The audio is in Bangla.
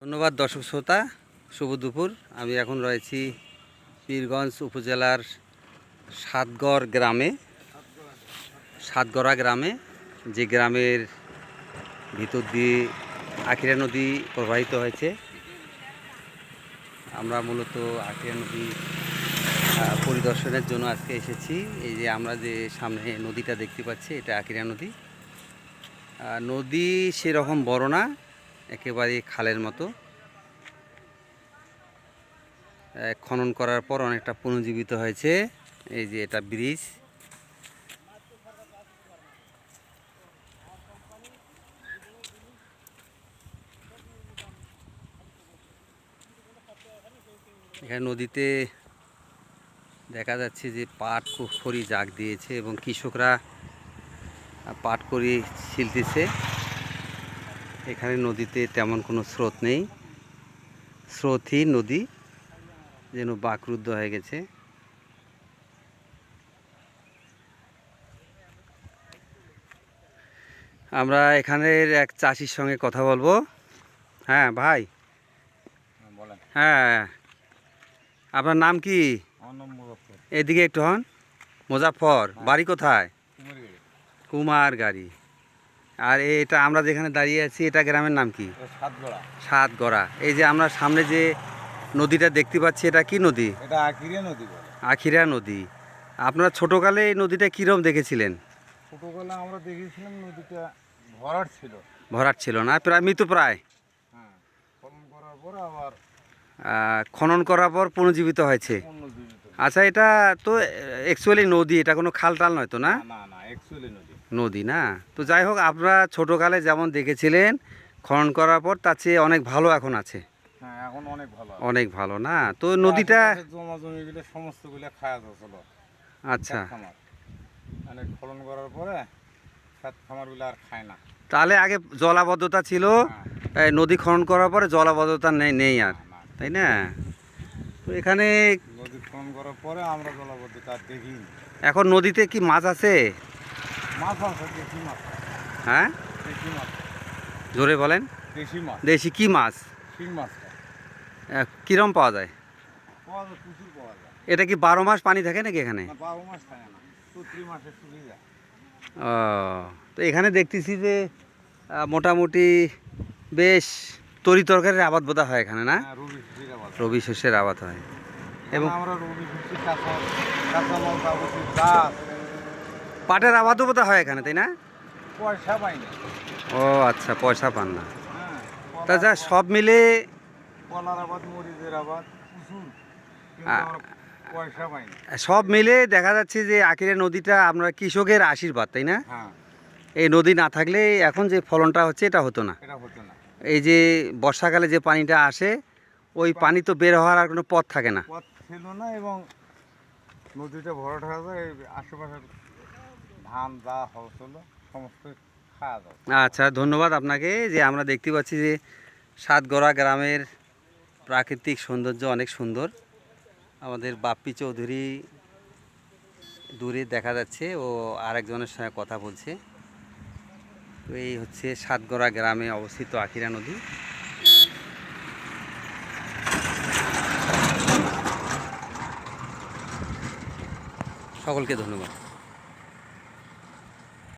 ধন্যবাদ দর্শক শ্রোতা, শুভ দুপুর। আমি এখন রয়েছি পীরগঞ্জ উপজেলার সাতগড়া গ্রামে, যে গ্রামের ভিতর দিয়ে আখিরা নদী প্রবাহিত হয়েছে। আমরা মূলত আখিরা নদী পরিদর্শনের জন্য আজকে এসেছি। এই যে আমরা যে সামনে নদীটা দেখতে পাচ্ছি, এটা আখিরা নদী। নদী সেরকম বড় না, একেবারে খালের মতো। খনন করার পর অনেকটা পুনর্জীবিত হয়েছে। এই যে এটা ব্রিজ। এখানে নদীতে দেখা যাচ্ছে যে পাট খড়ি জাগ দিয়েছে এবং কৃষকরা পাট খড়ি ছিলতেছে। এখানে নদীতে তেমন কোনো স্রোত নেই, স্রোতহীন নদী, যেন বাকরুদ্ধ হয়ে গেছে। আমরা এখানের এক চাষির সঙ্গে কথা বলবো। হ্যাঁ ভাই, হ্যাঁ, আপনার নাম কি? এদিকে একটু হন। মুজাফর, বাড়ি কোথায়? কুমারগাড়ি। আর এটা আমরা যেখানে দাঁড়িয়ে আছি, এটা গ্রামের নাম কি? সাতগড়া। এই যে আমরা সামনে যে নদীটা দেখতে পাচ্ছি, এটা কি নদী? এটা আখিরা নদী। আখিরা নদী। আপনারা ছোটকালে এই নদীটা কিরকম দেখেছিলেন? ছোটবেলা আমরা দেখেছিলাম নদীটা ভরাট ছিল। ভরাট ছিল না, প্রায় মৃতপ্রায়। হ্যাঁ, খনন করার পর আবার খনন করার পর পুনর্জীবিত হয়েছে। আচ্ছা, এটা তো অ্যাকচুয়ালি নদী, এটা কোনো খাল টাল নয় তো? না না না, অ্যাকচুয়ালি নদী। নদী না। তো যাই হোক, আপনারা ছোটকালে যেমন দেখেছিলেন, খনন করার পর তার চেয়ে অনেক ভালো এখন আছে। হ্যাঁ, এখন অনেক ভালো, অনেক ভালো না। তো নদীটা জমা জমিগুলো সমস্তগুলো খাওয়া যাচ্ছিল। আচ্ছা, মানে খনন করার পরে ক্ষেত খামারগুলো আর খায় না। তাহলে আগে জলাবদ্ধতা ছিল, নদী খনন করার পরে জলাবদ্ধতা নেই আর, তাই না? তো এখানে নদী খনন করার পরে আমরা জলাবদ্ধতা দেখি। এখন নদীতে কি মাছ আছে? মাছ আছে, দেশি মাছ। হ্যাঁ, দেশি মাছ। জোরে বলেন। দেশি মাছ। দেশি কি মাছ? শিং মাছ। কিরম পাওয়া যায়? পাওয়া যায়, প্রচুর পাওয়া যায়। এটা কি 12 মাস পানি থাকে নাকি এখানে? 12 মাস থাকে না, 3 মাসে শুকিয়ে যায়। ও, তো এখানে দেখতেছি যে মোটামুটি বেশ তরি তরকারির আবাদ বোধ হয় এখানে, না? রবি শস্যের আবাদ হয়। এবং আমরা রবি শস্য, কাঁচামাল, গাছ, পাটের আবাদও বোধ হয় এখানে, তাই না? পয়সা পাই না। ও আচ্ছা, পয়সা পান না। হ্যাঁ, তা যা সব মিলে কলার আবাদ, মরিচের আবাদ প্রচুর, পয়সা পাই না। সব মিলে দেখা যাচ্ছে যে আখিরা নদীটা আমরা কৃষকের আশীর্বাদ, তাই না? হ্যাঁ, এই নদী না থাকলে এখন যে ফলনটা হচ্ছে এটা হতো না। এই যে বর্ষাকালে যে পানিটা আসে, ওই পানি তো বের হওয়ার আর কোনো পথ থাকে না। পথ ছিল না, এবং নদীটা ভরাট হয়ে যায়। আশেপাশের ধান যা হচ্ছিল সমস্ত খাওয়া যায়। আচ্ছা, ধন্যবাদ আপনাকে। যে আমরা দেখতে পাচ্ছি যে সাতগড়া গ্রামের প্রাকৃতিক সৌন্দর্য অনেক সুন্দর। আমাদের বাপ্পি চৌধুরী দূরে দেখা যাচ্ছে, ও আরেকজনের সঙ্গে কথা বলছে। তো এই হচ্ছে সাতগড়া গ্রামে অবস্থিত আখিরা নদী। সকলকে ধন্যবাদ।